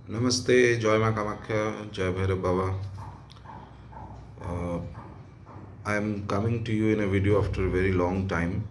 Namaste, Joy Ma Kamakhya, Jai Bhairava Baba. Uh, I am coming to you in a video after a very long time.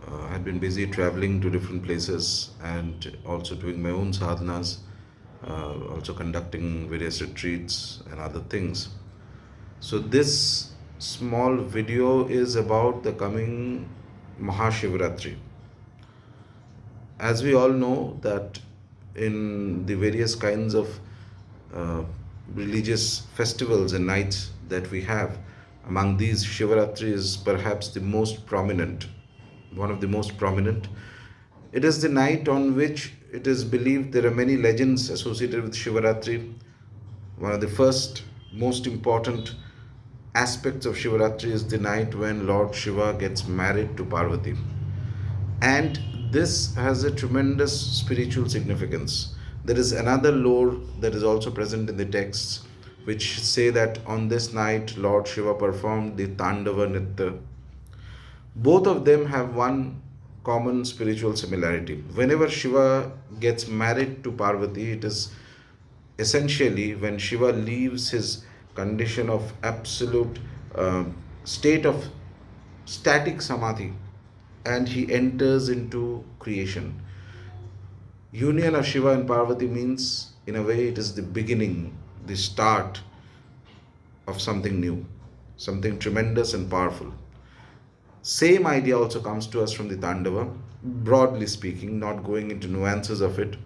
I had been busy traveling to different places and also doing my own sadhanas, also conducting various retreats and other things. So, this small video is about the coming Mahashivratri. As we all know that in the various kinds of uh, religious festivals and nights that we have, among these Shivaratri is perhaps the most prominent, one of the most prominent. It is the night on which it is believed there are many legends associated with Shivaratri. One of the first most important aspects of Shivaratri is the night when Lord Shiva gets married to Parvati. And this has a tremendous spiritual significance. There is another lore that is also present in the texts which say that on this night Lord Shiva performed the Tandava Nritta. Both of them have one common spiritual similarity. Whenever Shiva gets married to Parvati, it is essentially when Shiva leaves his condition of absolute state of static samadhi and he enters into creation. Union of Shiva and Parvati means, in a way, it is the beginning, the start of something new, something tremendous and powerful. Same idea also comes to us from the Tandava, broadly speaking, not going into nuances of it.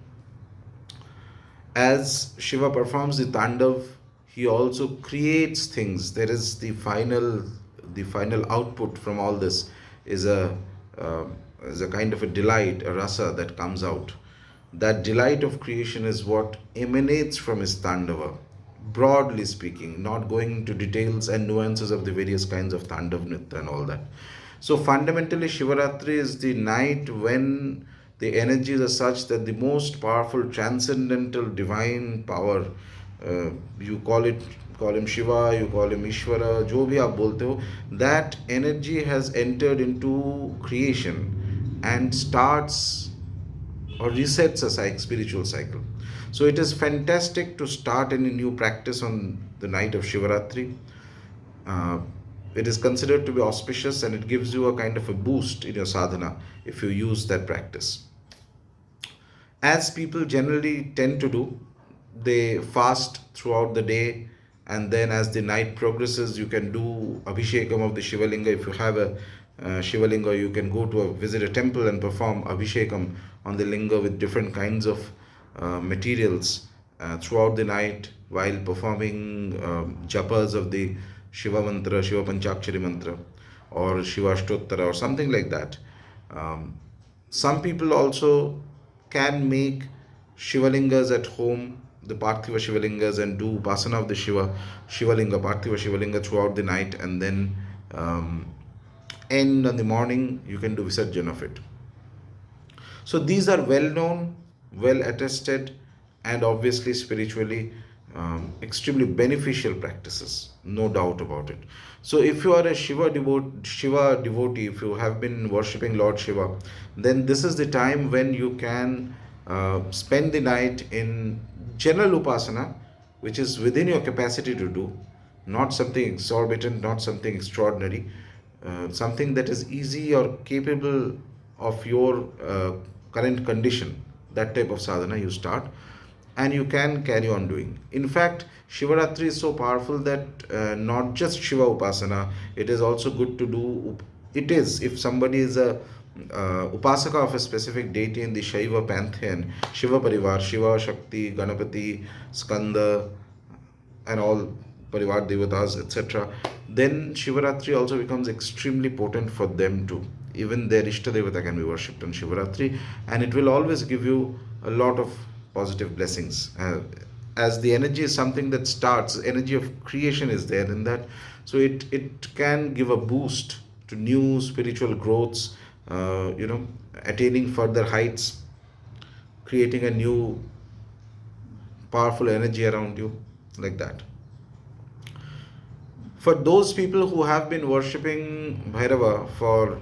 As Shiva performs the Tandav, he also creates things. There is the final output from all this is uh, a kind of a delight, a rasa that comes out. That delight of creation is what emanates from his Tandava, broadly speaking, not going into details and nuances of the various kinds of Tandav Nritta and all that. So fundamentally, Shivaratri is the night when the energies are such that the most powerful transcendental divine power, you call him Shiva, you call him Ishvara, जो भी आप बोलते हो, that energy has entered into creation and starts or resets a spiritual cycle. So it is fantastic to start any new practice on the night of Shivaratri. Uh, it is considered to be auspicious and it gives you a kind of a boost in your sadhana if you use that practice. As people generally tend to do, they fast throughout the day, and then as the night progresses, you can do Abhishekam of the Shiva Linga. If you have a Shiva Linga, you can go to visit a temple and perform Abhishekam on the Linga with different kinds of materials throughout the night while performing japas of the Shiva Mantra, Shiva Panchakshari Mantra, or Shiva Ashtottara, or something like that. Some people also can make Shivalingas at home, the parthiva Shivalingas, and do Upasana of the Shivalinga, parthiva Shivalinga throughout the night, and then end on the morning, you can do Visarjan of it. So these are well known, well attested, and obviously spiritually extremely beneficial practices, no doubt about it. So if you are a Shiva devotee, if you have been worshipping Lord Shiva, then this is the time when you can spend the night in general upasana, which is within your capacity to do, not something exorbitant, not something extraordinary, something that is easy or capable of your current condition. That type of sadhana you start and you can carry on doing. In fact, Shivaratri is so powerful that not just Shiva Upasana, it is also good to do. It is, if somebody is a upasaka of a specific deity in the Shaiva pantheon, Shiva Parivara, Shiva, Shakti, Ganapati, Skanda, and all Parivar Devatas, etc., then Shivaratri also becomes extremely potent for them too. Even their Ishta Devata can be worshipped on Shivaratri, and it will always give you a lot of positive blessings. As the energy is something that starts, energy of creation is there in that, so it can give a boost to new spiritual growths, attaining further heights, creating a new powerful energy around you, like that. For those people who have been worshipping Bhairava for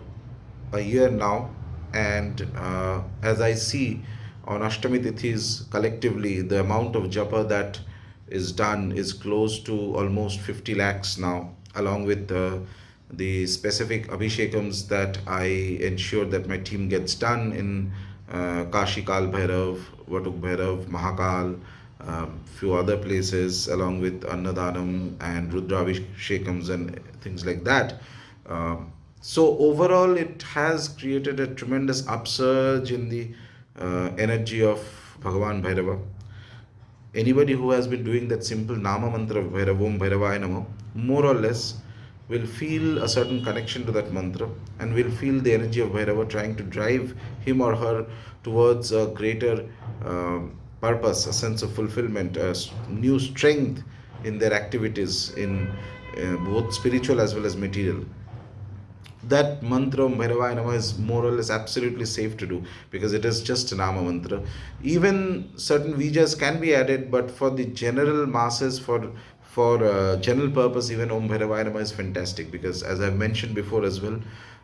a year now, and as I see, On Ashtami Tithis, collectively, the amount of japa that is done is close to almost 50 lakhs now, along with the specific Abhishekams that I ensure that my team gets done in Kashi Kal Bhairav, Vatuk Bhairav, Mahakal, few other places, along with Annadanam and Rudravishekams and things like that. So overall, it has created a tremendous upsurge in the energy of Bhagavan Bhairava. Anybody who has been doing that simple Naama Mantra of Bhairava, Om Bhairavaya Namo, more or less will feel a certain connection to that mantra and will feel the energy of Bhairava trying to drive him or her towards a greater purpose, a sense of fulfillment, a new strength in their activities, in both spiritual as well as material. That mantra Bhairavaya Nama is more or less absolutely safe to do because it is just a Nama mantra. Even certain vijas can be added, but for the general masses, for general purpose, even Om Bhairavaya Nama is fantastic because, as I've mentioned before as well,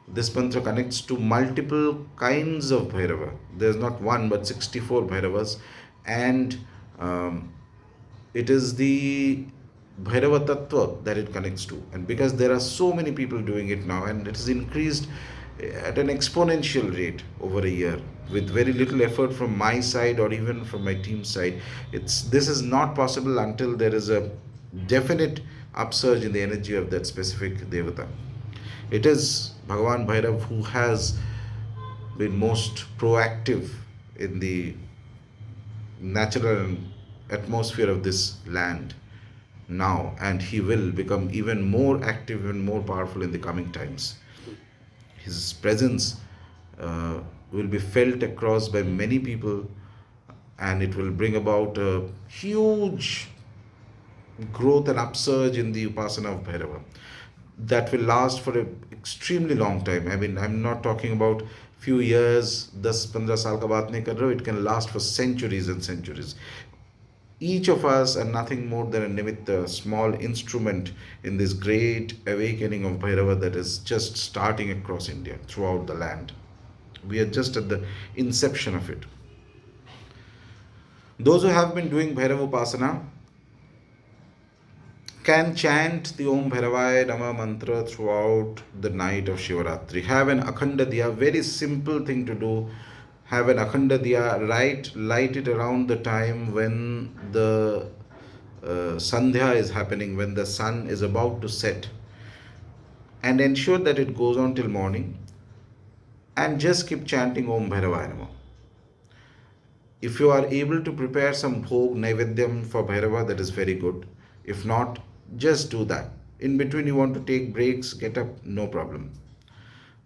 this mantra connects to multiple kinds of Bhairava. There's not one but 64 Bhairavas, and it is the Bhairava Tattva that it connects to. And because there are so many people doing it now, and it has increased at an exponential rate over a year with very little effort from my side or even from my team's side. This is not possible until there is a definite upsurge in the energy of that specific Devata. It is Bhagavan Bhairav who has been most proactive in the natural atmosphere of this land now, and he will become even more active and more powerful in the coming times. His presence will be felt across by many people, and it will bring about a huge growth and upsurge in the Upasana of Bhairava that will last for an extremely long time. I mean, I'm not talking about few years, 10-15 साल का बात नहीं कर रहा हूँ. It can last for centuries and centuries. Each of us are nothing more than a nimitta, a small instrument in this great awakening of Bhairava that is just starting across India, throughout the land. We are just at the inception of it. Those who have been doing Bhairava Upasana can chant the Om Bhairavaya Nama mantra throughout the night of Shivaratri. Have an Akhanda Diya, very simple thing to do. Have an Akhanda Diya, light it around the time when the Sandhya is happening, when the sun is about to set, and ensure that it goes on till morning, and just keep chanting Om Bhairavaya Nama. If you are able to prepare some bhog, naivedyam for Bhairava, that is very good. If not, just do that. In between, you want to take breaks, get up, no problem.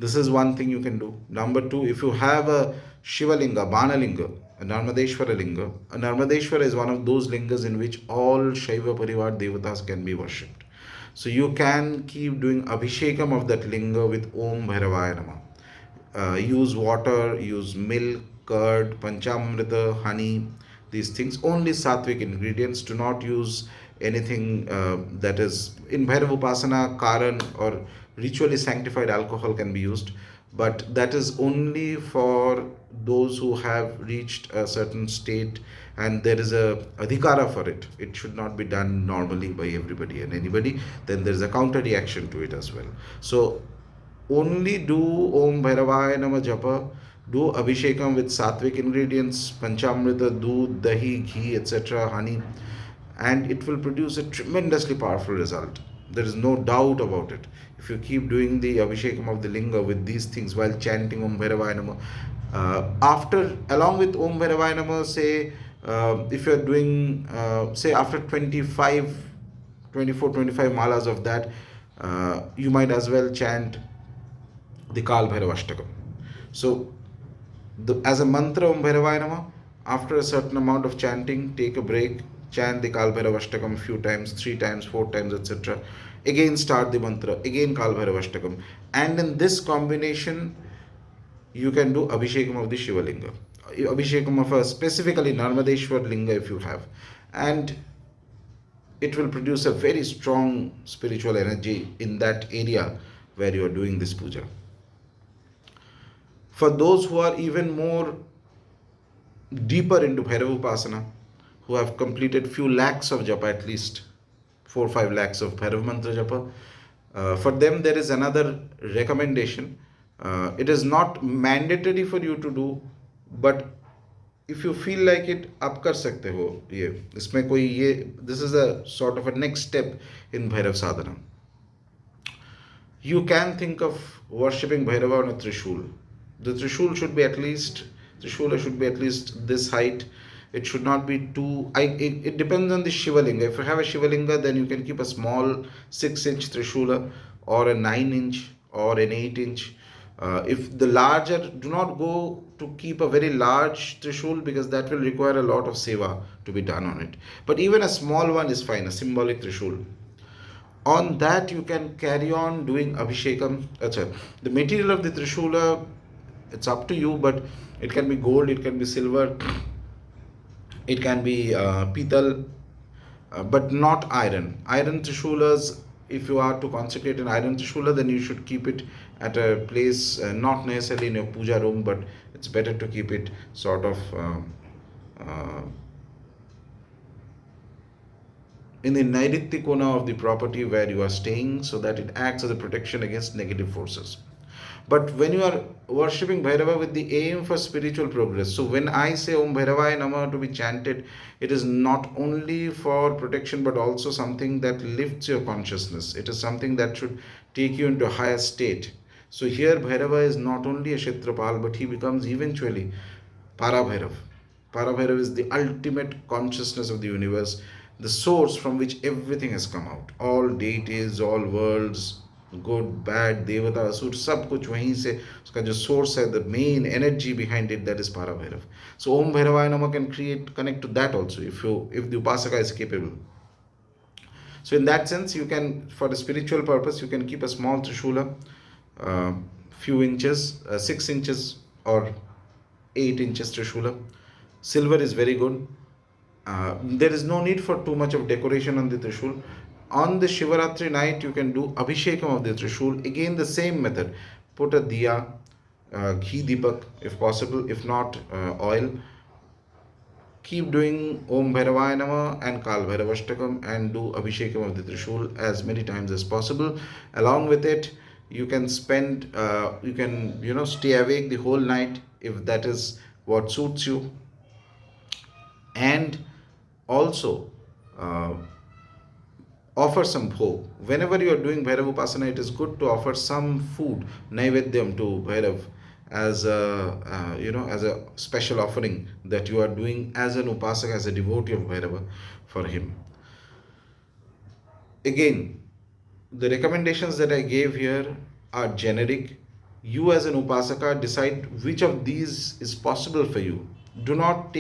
This is one thing you can do. Number two, if you have a Shiva Linga, Banalinga, a Narmadeshwara Linga, a Narmadeshwara is one of those lingas in which all Shiva Parivara Devatas can be worshipped. So you can keep doing Abhishekam of that linga with Om Bhairavaya Nama. Use water, use milk, curd, panchamrita, honey, these things. Only sattvic ingredients. Do not use anything that is in Bhairava Upasana, Karan or ritually sanctified alcohol can be used, but that is only for those who have reached a certain state and there is a adhikara for it. It should not be done normally by everybody and anybody. Then there is a counter reaction to it as well. So only do Om Bhairavaya Nama Japa, do Abhishekam with sattvic ingredients, Panchamrita, doodh, dahi, ghee, etc., honey, and it will produce a tremendously powerful result. There is no doubt about it. If you keep doing the Abhishekam of the Linga with these things while chanting Om Bhairavaya Nama, along with Om Bhairavaya Nama, say, if you are doing, say, after 24, 25 malas of that, you might as well chant the Kal Bhairavashtakam. So, as a mantra Om Bhairavaya Nama, after a certain amount of chanting, take a break, chant the Kal Bhairavashtakam a few times, 3 times, 4 times, etc. Again start the mantra, again Kal Bhairavashtakam. And in this combination, you can do Abhishekam of the Shiva Linga. Abhishekam of a specifically Narmadeshwara Linga if you have. And it will produce a very strong spiritual energy in that area where you are doing this puja. For those who are even more deeper into Bhairava Upasana, who have completed few lakhs of japa, at least 4 5 lakhs of Bhairava Mantra Japa. For them, there is another recommendation. It is not mandatory for you to do, but if you feel like it, आप कर सकते हो ये, इसमें कोई ये, this is a sort of a next step in Bhairav Sadhana. You can think of worshipping Bhairava on a Trishul. The Trishul should be at least, Trishula should be at least this height. It should not be too, it depends on the Shiva Linga. If you have a Shiva Linga, then you can keep a small 6-inch Trishula, or a 9-inch, or an 8-inch. If the larger, do not go to keep a very large Trishul, because that will require a lot of seva to be done on it. But even a small one is fine, a symbolic Trishul. On that you can carry on doing Abhishekam. Achha. The material of the Trishula, it's up to you, but it can be gold, it can be silver, it can be pital, but not iron. Iron Trishulas, if you are to consecrate an iron Trishula, then you should keep it at a place, not necessarily in your puja room, but it's better to keep it sort of in the Nairitya Kona of the property where you are staying, so that it acts as a protection against negative forces. But when you are worshipping Bhairava with the aim for spiritual progress, so when I say Om Bhairavaya Namah to be chanted, it is not only for protection but also something that lifts your consciousness. It is something that should take you into a higher state. So here Bhairava is not only a Kshetrapal, but he becomes eventually Parabhairav. Parabhairav is the ultimate consciousness of the universe, the source from which everything has come out. All deities, all worlds, good, bad, devata, asur, सब कुछ वहीं से उसका जो source है, the main energy behind it, that is Parabhairav. So Om Bhairavaya Namah can connect to that also, if the Upasaka is capable. So in that sense, you can, for a spiritual purpose, you can keep a small Trishula, few inches, 6 inches or 8 inches Trishula. Silver is very good. There is no need for too much of decoration on the Trishul. On the Shivaratri night, you can do Abhishekam of the Trishul. Again, the same method. Put a diya, ghee dipak if possible, if not oil. Keep doing Om Bhairavaya Namah and Kal Bhairavashtakam and do Abhishekam of the Trishul as many times as possible. Along with it, you can spend, you can, stay awake the whole night if that is what suits you. And also, offer some bhog. Whenever you are doing Bhairava Upasana, it is good to offer some food, naivedyam, to Bhairav as a special offering that you are doing as an Upasaka, as a devotee of Bhairava for him. Again, the recommendations that I gave here are generic. You as an Upasaka decide which of these is possible for you. Do not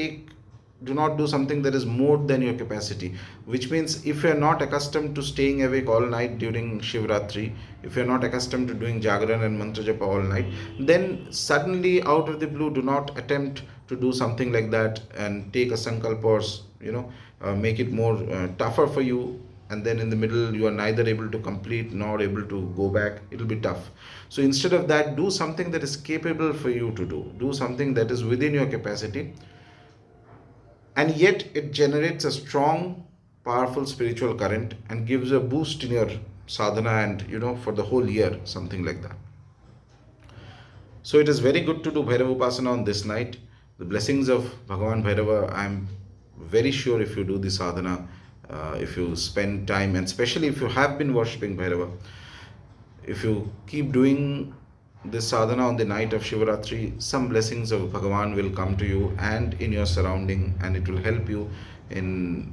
do something that is more than your capacity, which means if you are not accustomed to staying awake all night during Shivaratri, if you are not accustomed to doing Jagaran and Mantra Japa all night, then suddenly out of the blue, do not attempt to do something like that and take a sankalpa or make it more tougher for you, and then in the middle you are neither able to complete nor able to go back. It will be tough. So instead of that, do something that is capable for you to do something that is within your capacity, and yet it generates a strong, powerful spiritual current and gives a boost in your sadhana and for the whole year, something like that. So it is very good to do Bhairava Upasana on this night. The blessings of Bhagavan Bhairava, I am very sure, if you do the sadhana, if you spend time, and especially if you have been worshipping Bhairava, if you keep doing this sadhana on the night of Shivaratri, some blessings of Bhagavan will come to you and in your surrounding, and it will help you in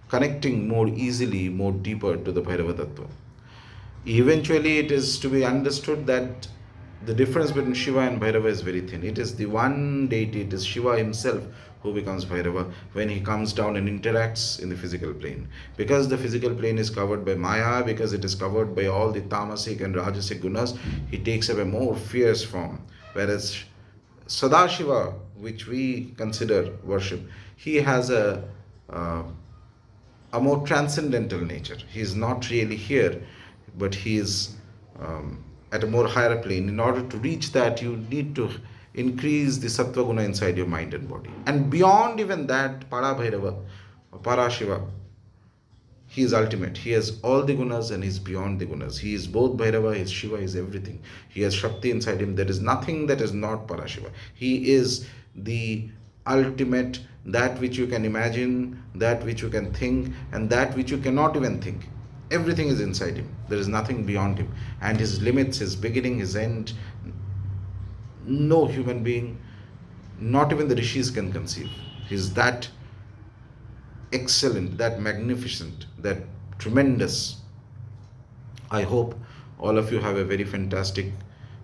connecting more easily, more deeper to the Bhairava Tattva. Eventually, it is to be understood that the difference between Shiva and Bhairava is very thin. It is the one deity, it is Shiva himself who becomes Bhairava when he comes down and interacts in the physical plane. Because the physical plane is covered by Maya, because it is covered by all the tamasic and rajasic gunas, he takes up a more fierce form. Whereas Sadashiva, which we consider worship, he has a more transcendental nature. He is not really here, but he is at a more higher plane. In order to reach that, you need to increase the Sattva Guna inside your mind and body. And beyond even that, Para Bhairava, or Para Shiva, he is ultimate. He has all the gunas and he is beyond the gunas. He is both Bhairava, he is Shiva, he is everything. He has Shakti inside him. There is nothing that is not Parashiva. He is the ultimate, that which you can imagine, that which you can think, and that which you cannot even think. Everything is inside him. There is nothing beyond him. And his limits, his beginning, his end, no human being, not even the rishis can conceive. He is that excellent, that magnificent, that tremendous. I hope all of you have a very fantastic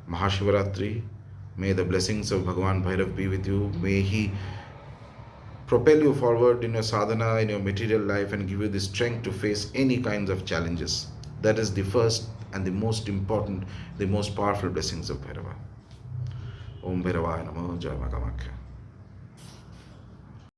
Mahashivratri. May the blessings of Bhagavan Bhairav be with you. May he propel you forward in your sadhana, in your material life, and give you the strength to face any kinds of challenges. That is the first and the most important, the most powerful blessings of Bhairava. Om Bhairavaya Namo, Jai Maa Kamakhya.